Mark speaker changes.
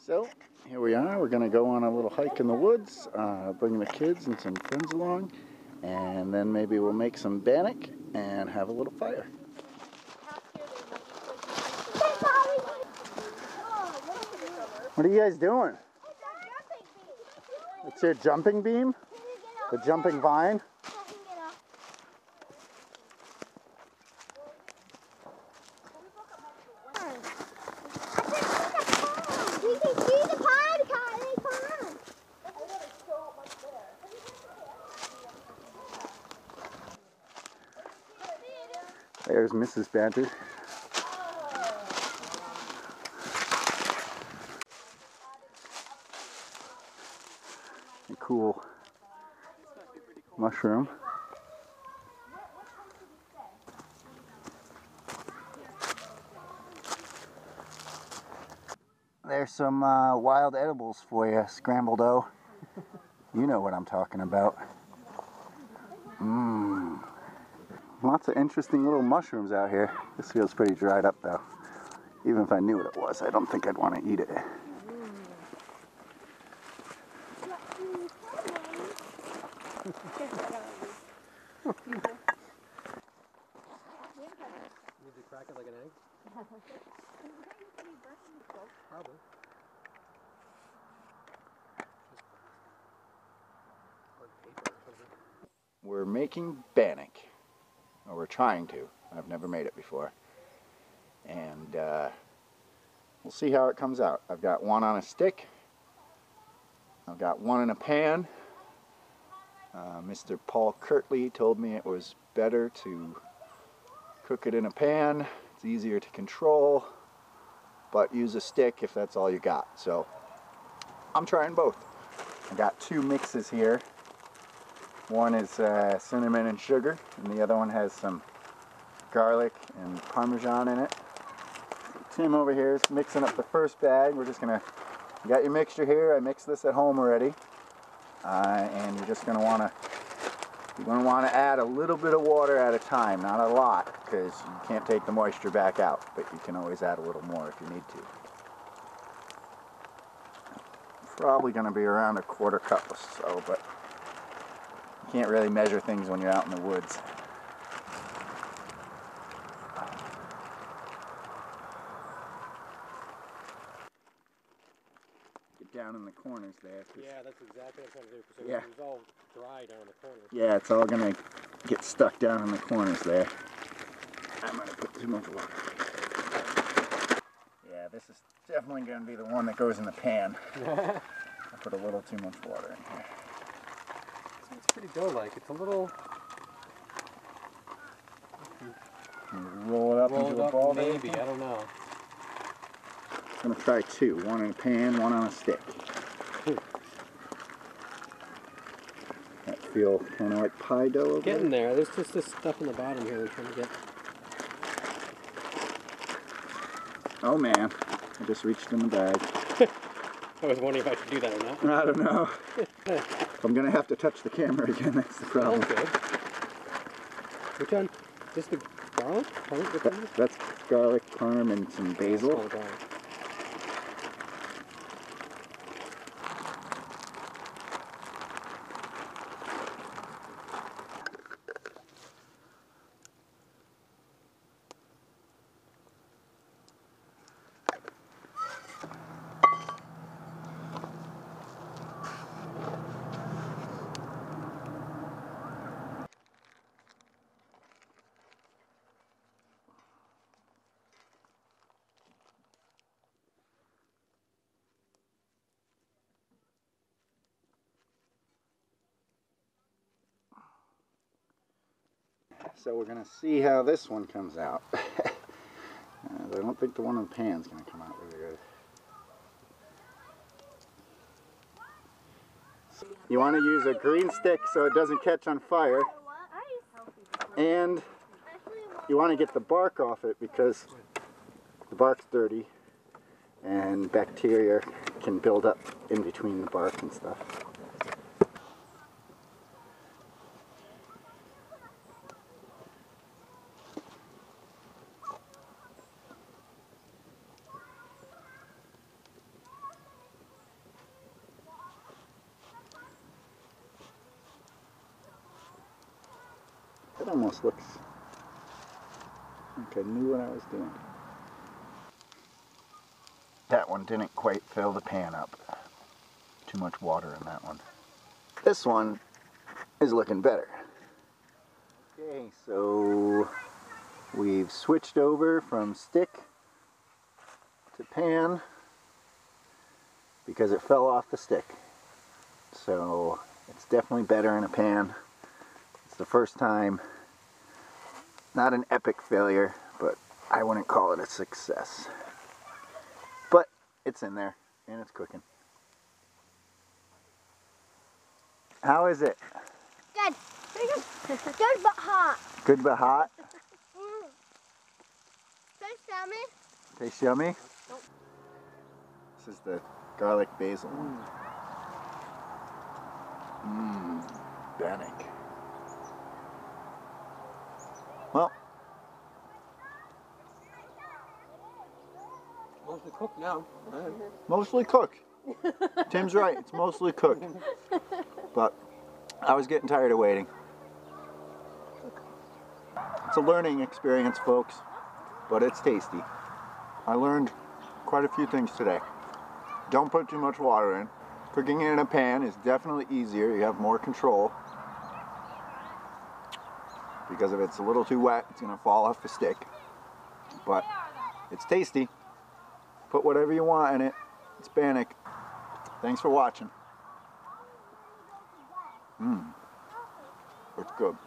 Speaker 1: So here we are. We're going to go on a little hike in the woods, bring the kids and some friends along, and then maybe we'll make some bannock and have a little fire. What are you guys doing? It's your jumping beam? The jumping vine? There's Mrs. Badger. A cool mushroom. There's some wild edibles for you, scrambled O. You know what I'm talking about. Mmm. Lots of interesting little mushrooms out here. This feels pretty dried up though. Even if I knew what it was, I don't think I'd want to eat it.
Speaker 2: Need to crack it like an egg? Probably.
Speaker 1: We're making bannock. Or we're trying to. I've never made it before. And we'll see how it comes out. I've got one on a stick. I've got one in a pan. Mr. Paul Kirtley told me it was better to cook it in a pan. It's easier to control, but use a stick if that's all you got. So I'm trying both. I got two mixes here. One is cinnamon and sugar, and the other one has some garlic and parmesan in it. So Tim over here is mixing up the first bag. We're just gonna, you got your mixture here. I mixed this at home already, and you're just gonna wanna add a little bit of water at a time, not a lot, because you can't take the moisture back out, but you can always add a little more if you need to. Probably gonna be around a quarter cup or so, but you can't really measure things when you're out in the woods. Get down in the corners there.
Speaker 2: Yeah, that's exactly what I'm trying to do, because
Speaker 1: yeah.
Speaker 2: It's all dry down in the corners.
Speaker 1: Yeah, it's all going to get stuck down in the corners there. I'm going to put too much water. Yeah, this is definitely going to be the one that goes in the pan. I put a little too much water in here.
Speaker 2: It's pretty dough-like. It's a little...
Speaker 1: Roll it up into a ball.
Speaker 2: Maybe, I don't know.
Speaker 1: I'm going to try two. One in a pan, one on a stick. That feel kind of like pie dough over there.
Speaker 2: Getting there. There's just this stuff in the bottom here we're trying to get.
Speaker 1: Oh man, I just reached in the bag.
Speaker 2: I was wondering if I should do that or not.
Speaker 1: I don't know. I'm going to have to touch the camera again, that's the problem.
Speaker 2: Okay. Which one? Just the garlic?
Speaker 1: That's garlic, parm, and some basil. So we're going to see how this one comes out. I don't think the one in the pan is going to come out really good. You want to use a green stick so it doesn't catch on fire. And you want to get the bark off it because the bark's dirty and bacteria can build up in between the bark and stuff. almost looks like I knew what I was doing. That one didn't quite fill the pan up. Too much water in that one. This one is looking better. Okay, so we've switched over from stick to pan because it fell off the stick. So it's definitely better in a pan. It's the first time. Not an epic failure, but I wouldn't call it a success. But it's in there and it's cooking. How is it?
Speaker 3: Good. Good but hot.
Speaker 1: Good but hot?
Speaker 3: Tastes yummy.
Speaker 1: Tastes yummy?
Speaker 3: Nope.
Speaker 1: This is the garlic basil one. Bannock. Well,
Speaker 2: Mostly cooked now.
Speaker 1: mostly cooked. Tim's right, it's mostly cooked. But I was getting tired of waiting. It's a learning experience, folks, but it's tasty. I learned quite a few things today. Don't put too much water in. Cooking it in a pan is definitely easier. You have more control. Because if it's a little too wet, it's going to fall off the stick. But it's tasty. Put whatever you want in it. It's Bannock. Thanks for watching. It's good.